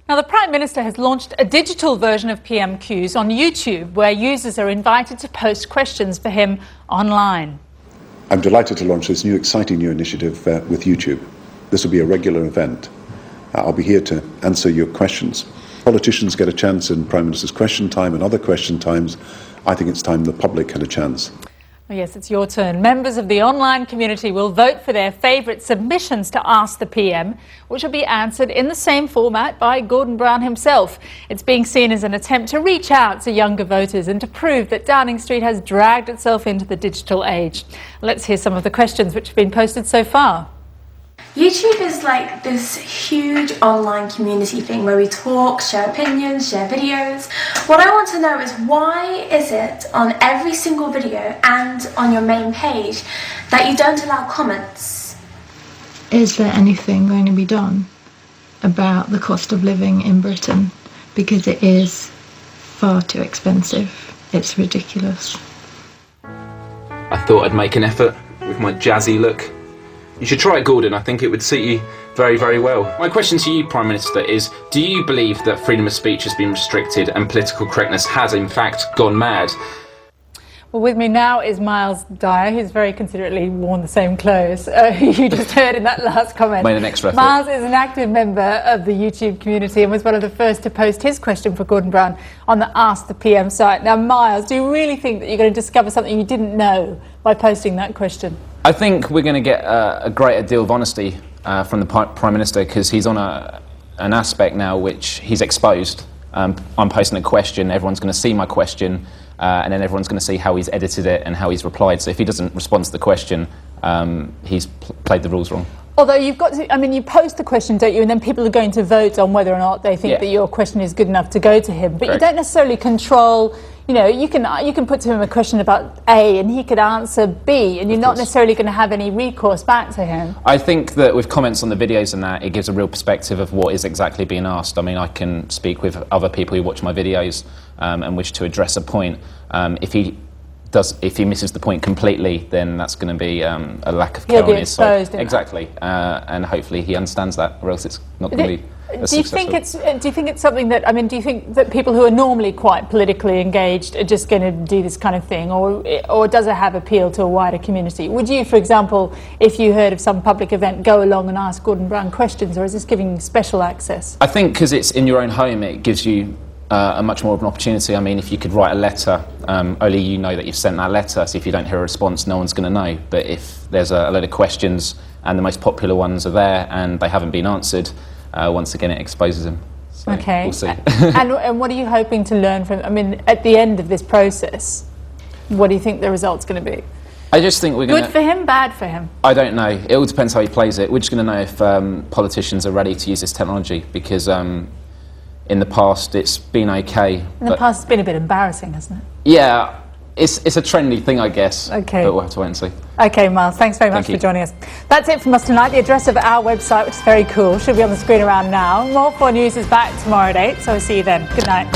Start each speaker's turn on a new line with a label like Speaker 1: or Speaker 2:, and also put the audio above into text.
Speaker 1: Now, the Prime Minister has launched a digital version of PMQs on YouTube, where users are invited to post questions for him online.
Speaker 2: I'm delighted to launch this exciting new initiative with YouTube. This will be a regular event. I'll be here to answer your questions. Politicians get a chance in Prime Minister's question time and other question times. I think it's time the public had a chance.
Speaker 1: Oh yes, it's your turn. Members of the online community will vote for their favourite submissions to Ask the PM, which will be answered in the same format by Gordon Brown himself. It's being seen as an attempt to reach out to younger voters and to prove that Downing Street has dragged itself into the digital age. Let's hear some of the questions which have been posted so far.
Speaker 3: YouTube is like this huge online community thing where we talk, share opinions, share videos. What I want to know is, why is it on every single video and on your main page that you don't allow comments?
Speaker 4: Is there anything going to be done about the cost of living in Britain? Because it is far too expensive. It's ridiculous.
Speaker 5: I thought I'd make an effort with my jazzy look. You should try it, Gordon. I think it would suit you very, very well. My question to you, Prime Minister, is do you believe that freedom of speech has been restricted and political correctness has, in fact, gone mad?
Speaker 1: Well, with me now is Myles Dyer, who's very considerately worn the same clothes who you just heard in that last comment.
Speaker 5: Made an extra effort.
Speaker 1: Myles is an active member of the YouTube community and was one of the first to post his question for Gordon Brown on the Ask the PM site. Now, Myles, do you really think that you're going to discover something you didn't know by posting that question?
Speaker 5: I think we're going to get a greater deal of honesty from the Prime Minister, because he's on an aspect now which he's exposed. I'm posting a question, everyone's going to see my question, and then everyone's going to see how he's edited it and how he's replied. So if he doesn't respond to the question, he's played the rules wrong.
Speaker 1: Although you've got to, I mean, you post the question, don't you, and then people are going to vote on whether or not they think that your question is good enough to go to him. But you don't necessarily control, you know, you can put to him a question about A and he could answer B, and you're not necessarily going to have any recourse back to him.
Speaker 5: I think that with comments on the videos and that, it gives a real perspective of what is exactly being asked. I mean, I can speak with other people who watch my videos and wish to address a point. If he misses the point completely, then that's going to be a lack of care on his side. Exactly, and hopefully he understands that, or else it's not going to be as successful.
Speaker 1: Do you think it's something that, I mean, do you think that people who are normally quite politically engaged are just going to do this kind of thing, or does it have appeal to a wider community? Would you, for example, if you heard of some public event, go along and ask Gordon Brown questions, or is this giving special access?
Speaker 5: I think because it's in your own home, it gives you a much more of an opportunity. I mean, if you could write a letter, only you know that you've sent that letter, so if you don't hear a response, no one's going to know. But if there's a load of questions and the most popular ones are there and they haven't been answered, once again it exposes them. So
Speaker 1: okay.
Speaker 5: We'll see.
Speaker 1: and what are you hoping to learn from, I mean, at the end of this process, what do you think the result's going to be?
Speaker 5: I just think we're going to...
Speaker 1: Good for him, bad for him?
Speaker 5: I don't know. It all depends how he plays it. We're just going to know if politicians are ready to use this technology, because in the past it's been okay.
Speaker 1: In the past it's been a bit embarrassing, hasn't it?
Speaker 5: Yeah, it's a trendy thing, I guess.
Speaker 1: Okay.
Speaker 5: But we'll have to wait and see.
Speaker 1: Okay, Myles, thanks very much for joining us. That's it from us tonight. The address of our website, which is very cool, should be on the screen around now. More 4 News is back tomorrow at 8, so I'll see you then. Good night.